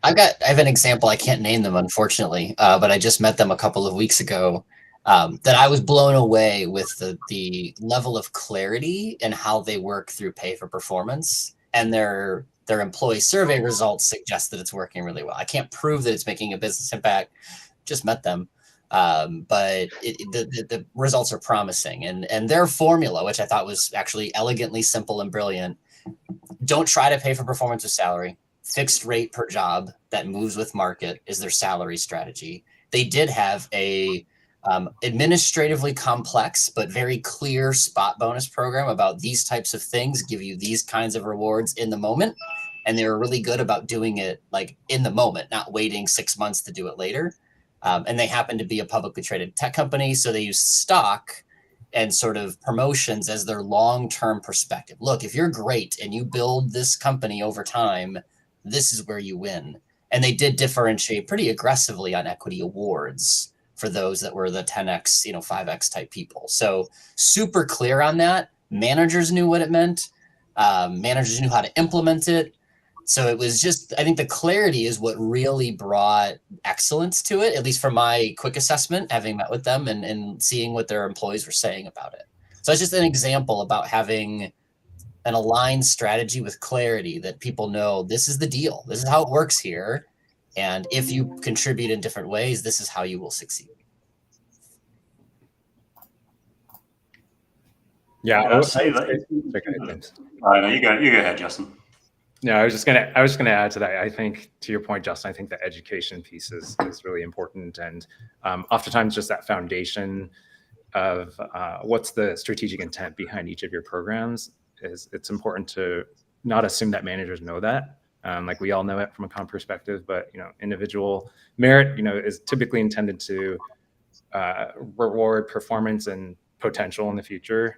B: I have an example. I can't name them, unfortunately, but I just met them a couple of weeks ago that I was blown away with the level of clarity and how they work through pay for performance, and their employee survey results suggest that it's working really well. I can't prove that it's making a business impact. Just met them. But the results are promising, and their formula, which I thought was actually elegantly simple and brilliant. Don't try to pay for performance with salary. Fixed rate per job that moves with market is their salary strategy. They did have a administratively complex but very clear spot bonus program about these types of things, give you these kinds of rewards in the moment. And they were really good about doing it like in the moment, not waiting 6 months to do it later. And they happen to be a publicly traded tech company, so they use stock and sort of promotions as their long-term perspective. Look, if you're great and you build this company over time, this is where you win. And they did differentiate pretty aggressively on equity awards for those that were the 10x, 5x type people. So super clear on that. Managers knew what it meant. Managers knew how to implement it. So it was just, I think the clarity is what really brought excellence to it, at least from my quick assessment, having met with them and seeing what their employees were saying about it. So it's just an example about having an aligned strategy with clarity that people know this is the deal. This is how it works here. And if you contribute in different ways, this is how you will succeed.
F: Yeah,
C: I'll say that. No, you go ahead, Justin.
F: No, I was just gonna add to that. I think, to your point, Justin, I think the education piece is really important, and oftentimes just that foundation of what's the strategic intent behind each of your programs it's important to not assume that managers know that. Like we all know it from a comp perspective, but individual merit, is typically intended to reward performance and potential in the future.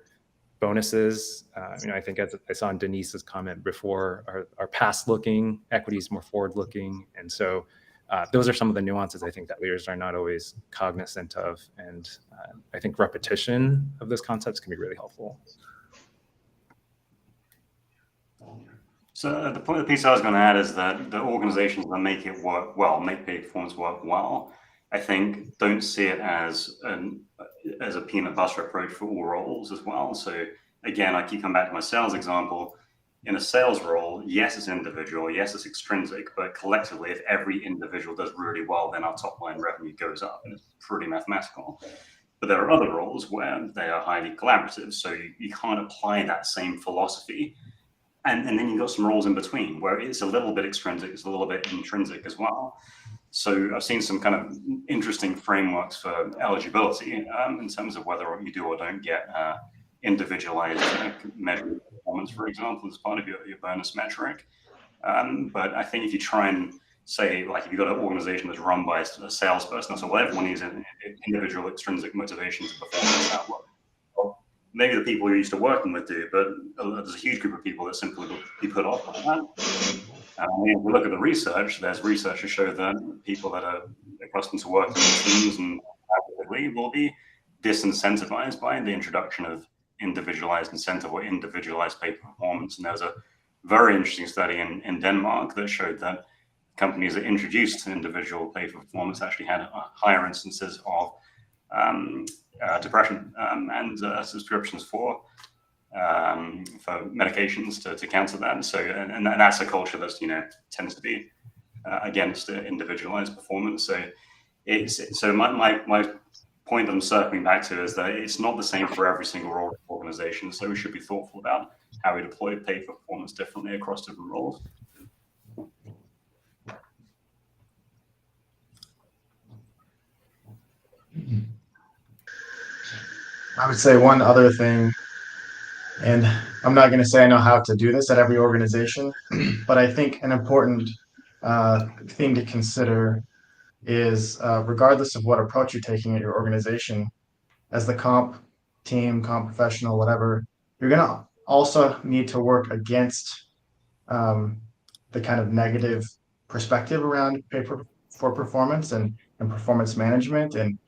F: Bonuses, I think as I saw in Denise's comment before, are past looking, equity is more forward looking. And so those are some of the nuances I think that leaders are not always cognizant of. And I think repetition of those concepts can be really helpful.
C: So the piece I was going to add is that the organizations that make it work well, make pay performance work well, I think don't see it as a peanut butter approach for all roles as well. So again, I keep coming back to my sales example. In a sales role, yes, it's individual, yes, it's extrinsic, but collectively, if every individual does really well, then our top line revenue goes up, and it's pretty mathematical. But there are other roles where they are highly collaborative, so you can't apply that same philosophy. And then you've got some roles in between where it's a little bit extrinsic, it's a little bit intrinsic as well. So I've seen some kind of interesting frameworks for eligibility in terms of whether you do or don't get individualized measured performance, for example, as part of your bonus metric. But I think if you try and say, like, if you've got an organization that's run by a salesperson, so well, everyone needs an individual extrinsic motivation to perform that work. Well, maybe the people you're used to working with do, but there's a huge group of people that simply will be put off by that. If we look at the research, there's research to show that people that are accustomed to working in teams and actively will be disincentivized by the introduction of individualized incentive or individualized pay performance. And there's a very interesting study in Denmark that showed that companies that introduced individual pay for performance actually had higher instances of depression and subscriptions for medications to counter that. So, and that's a culture that's tends to be against individualized performance. So my point I'm circling back to is that it's not the same for every single organization. So we should be thoughtful about how we deploy pay for performance differently across different roles.
E: I would say one other thing, and I'm not going to say I know how to do this at every organization, but I think an important thing to consider is regardless of what approach you're taking at your organization, as the comp team, comp professional, whatever, you're going to also need to work against the kind of negative perspective around pay for performance and performance management, and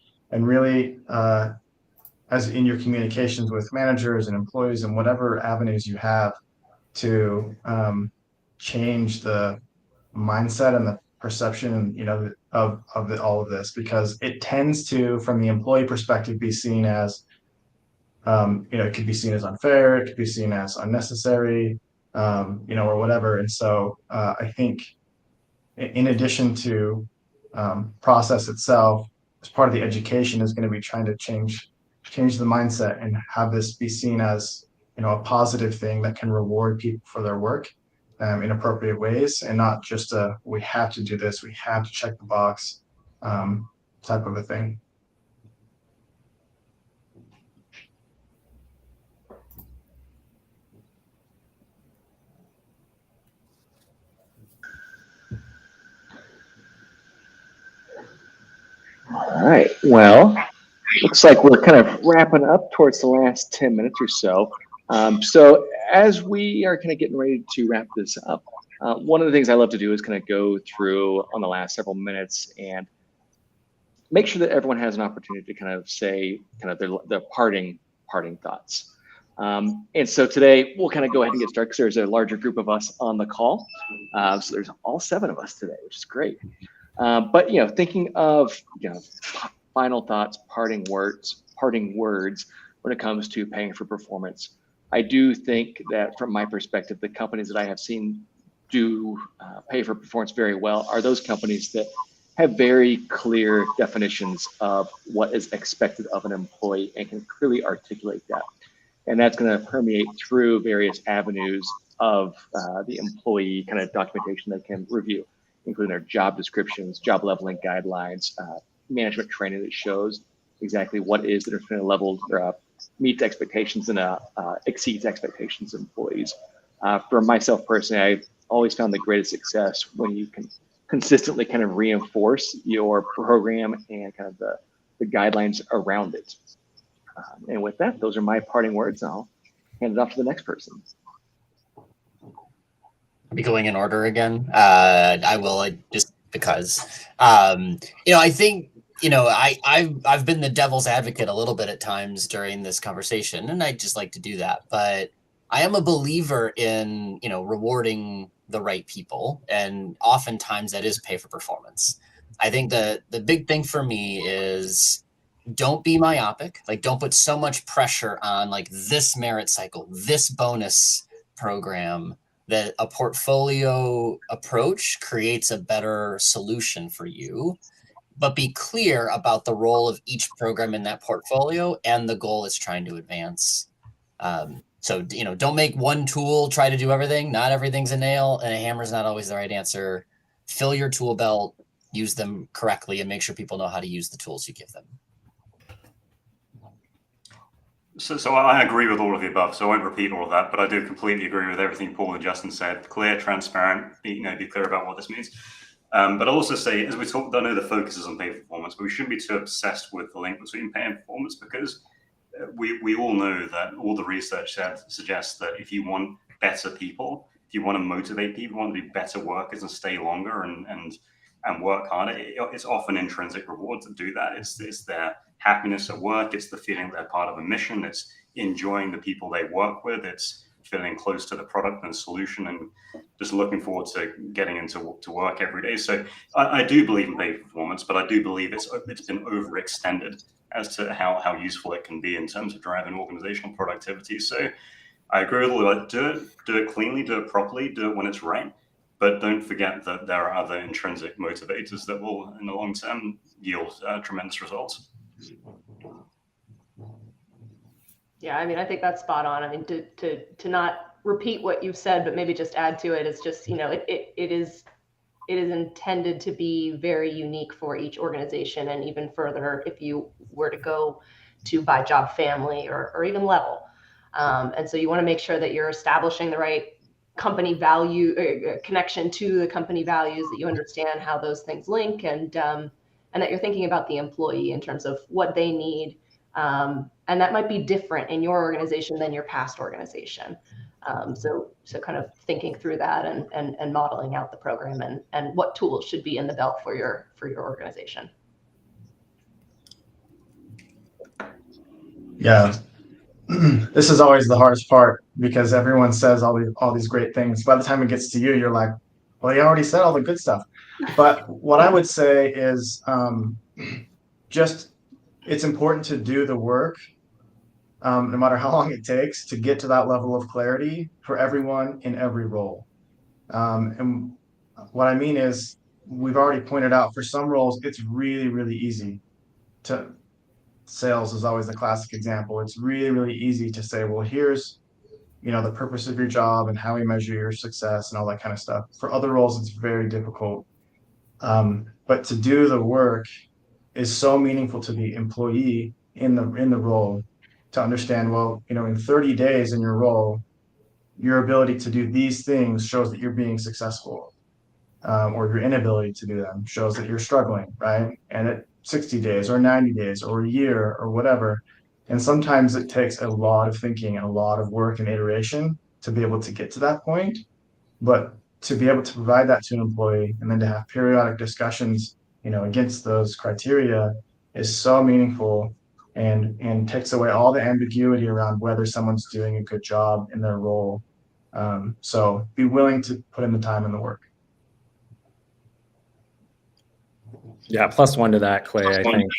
E: really as in your communications with managers and employees and whatever avenues you have to change the mindset and the perception, of all of this, because it tends to, from the employee perspective, be seen as, it could be seen as unfair, it could be seen as unnecessary, or whatever. And so I think in addition to process itself, as part of the education is going to be trying to change the mindset and have this be seen as, a positive thing that can reward people for their work in appropriate ways, and not just we have to do this, we have to check the box type of a thing.
A: All right. Well, looks like we're kind of wrapping up towards the last 10 minutes or so. So as we are kind of getting ready to wrap this up, one of the things I love to do is kind of go through on the last several minutes and make sure that everyone has an opportunity to kind of say kind of their parting thoughts. And so today we'll kind of go ahead and get started because there's a larger group of us on the call. So there's all 7 of us today, which is great. But thinking of final thoughts, parting words when it comes to paying for performance. I do think that from my perspective, the companies that I have seen do pay for performance very well are those companies that have very clear definitions of what is expected of an employee and can clearly articulate that. And that's going to permeate through various avenues of the employee kind of documentation they can review, including their job descriptions, job leveling guidelines, management training that shows exactly what is the different level meets expectations and exceeds expectations of employees. For myself personally, I've always found the greatest success when you can consistently kind of reinforce your program and kind of the guidelines around it. And with that, those are my parting words. I'll hand it off to the next person.
B: Are we going in order again? I will, just because. I think I've been the devil's advocate a little bit at times during this conversation, and I just like to do that. But I am a believer in rewarding the right people, and oftentimes that is pay for performance. I think the big thing for me is, don't be myopic. Like, don't put so much pressure on like this merit cycle, this bonus program, that a portfolio approach creates a better solution for you. But be clear about the role of each program in that portfolio and the goal it's trying to advance. So don't make one tool try to do everything. Not everything's a nail, and a hammer is not always the right answer. Fill your tool belt, use them correctly, and make sure people know how to use the tools you give them.
C: So I agree with all of the above, so I won't repeat all of that, but I do completely agree with everything Paul and Justin said. Clear, transparent, be clear about what this means. But I'll also say, as we talked, I know the focus is on pay for performance, but we shouldn't be too obsessed with the link between pay and performance, because we all know that all the research suggests that if you want better people, if you want to motivate people, want to do better workers and stay longer and work harder, it's often intrinsic reward to do that. It's their happiness at work. It's the feeling they're part of a mission. It's enjoying the people they work with. It's feeling close to the product and solution, and just looking forward to getting into work every day. So I do believe in pay for performance, but I do believe it's been overextended as to how useful it can be in terms of driving organizational productivity. So I agree with all that. Do it cleanly, do it properly, do it when it's right. But don't forget that there are other intrinsic motivators that will, in the long term, yield tremendous results.
D: Yeah, I mean, I think that's spot on. I mean, to not repeat what you've said, but maybe just add to it, is just, it is intended to be very unique for each organization, and even further if you were to go to by job family or even level. And so you want to make sure that you're establishing the right company value connection to the company values, that you understand how those things link, and that you're thinking about the employee in terms of what they need. And that might be different in your organization than your past organization. So kind of thinking through that and modeling out the program and what tools should be in the belt for your organization.
E: Yeah. This is always the hardest part, because everyone says all these great things. By the time it gets to you, you're like, well, you already said all the good stuff. But what I would say is just, it's important to do the work, no matter how long it takes, to get to that level of clarity for everyone in every role. And what I mean is, we've already pointed out, for some roles, it's really, really easy to, sales is always the classic example. It's really, really easy to say, well, here's, the purpose of your job and how we measure your success and all that kind of stuff. For other roles, it's very difficult. But to do the work is so meaningful to the employee in the role, to understand, well, in 30 days in your role, your ability to do these things shows that you're being successful, or your inability to do them shows that you're struggling, right? And at 60 days or 90 days or a year or whatever. And sometimes it takes a lot of thinking and a lot of work and iteration to be able to get to that point. But to be able to provide that to an employee, and then to have periodic discussions, against those criteria, is so meaningful. and takes away all the ambiguity around whether someone's doing a good job in their role. So be willing to put in the time and the work.
F: Yeah, plus one to that, Clay. I think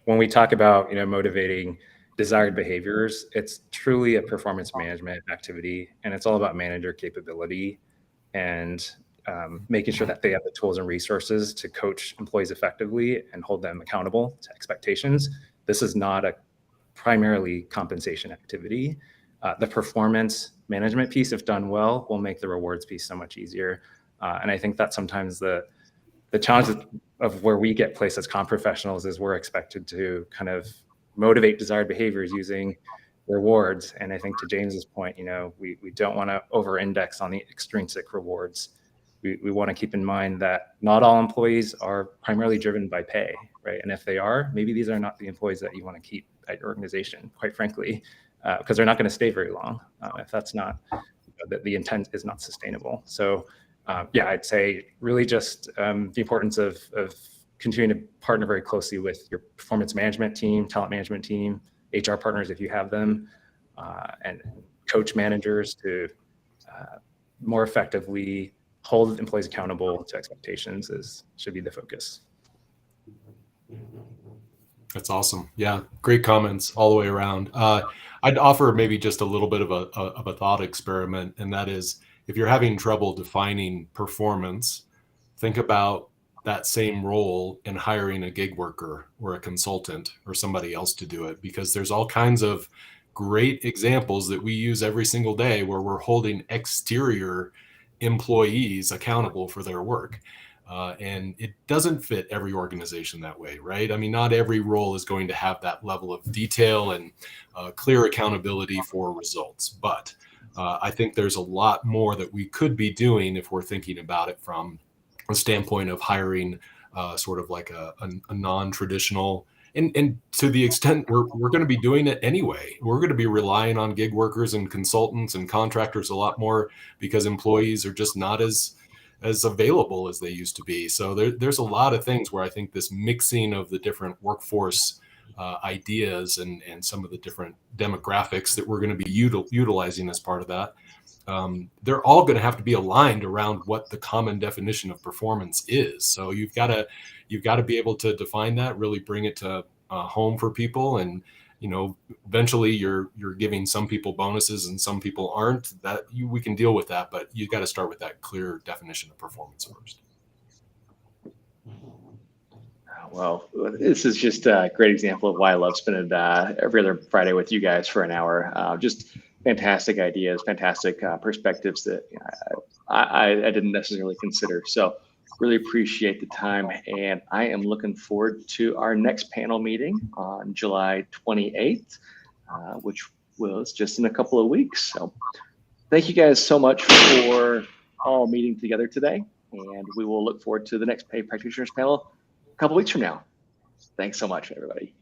F: when we talk about motivating desired behaviors, it's truly a performance management activity, and it's all about manager capability and making sure that they have the tools and resources to coach employees effectively and hold them accountable to expectations. This is not a primarily compensation activity. The performance management piece, if done well, will make the rewards piece so much easier. And I think that sometimes the challenge of where we get placed as comp professionals is we're expected to kind of motivate desired behaviors using rewards. And I think to James's point, we don't want to over-index on the extrinsic rewards. We want to keep in mind that not all employees are primarily driven by pay, right? And if they are, maybe these are not the employees that you want to keep at your organization, quite frankly, because they're not going to stay very long if that's not, the intent is not sustainable. So yeah, I'd say really just the importance of continuing to partner very closely with your performance management team, talent management team, HR partners if you have them, and coach managers to more effectively hold employees accountable to expectations should be the focus.
G: That's awesome. Yeah, great comments all the way around. I'd offer maybe just a little bit of a thought experiment, and that is, if you're having trouble defining performance, think about that same role in hiring a gig worker or a consultant or somebody else to do it, because there's all kinds of great examples that we use every single day where we're holding exterior employees accountable for their work. And it doesn't fit every organization that way, right? I mean, not every role is going to have that level of detail and clear accountability for results. But I think there's a lot more that we could be doing if we're thinking about it from a standpoint of hiring sort of like a non-traditional, and to the extent we're going to be doing it anyway. We're going to be relying on gig workers and consultants and contractors a lot more because employees are just not as available as they used to be. So there's a lot of things where I think this mixing of the different workforce ideas and some of the different demographics that we're going to be utilizing as part of that, they're all going to have to be aligned around what the common definition of performance is. So you've got to be able to define that, really bring it to home for people, and eventually you're giving some people bonuses and some people aren't. We can deal with that, but you got to start with that clear definition of performance first.
A: Well, this is just a great example of why I love spending every other Friday with you guys for an hour. Just fantastic ideas, fantastic perspectives that I didn't necessarily consider. So really appreciate the time, and I am looking forward to our next panel meeting on July 28th, which was just in a couple of weeks. So thank you guys so much for all meeting together today, and we will look forward to the next Pay Practitioners panel a couple weeks from now. Thanks so much, everybody.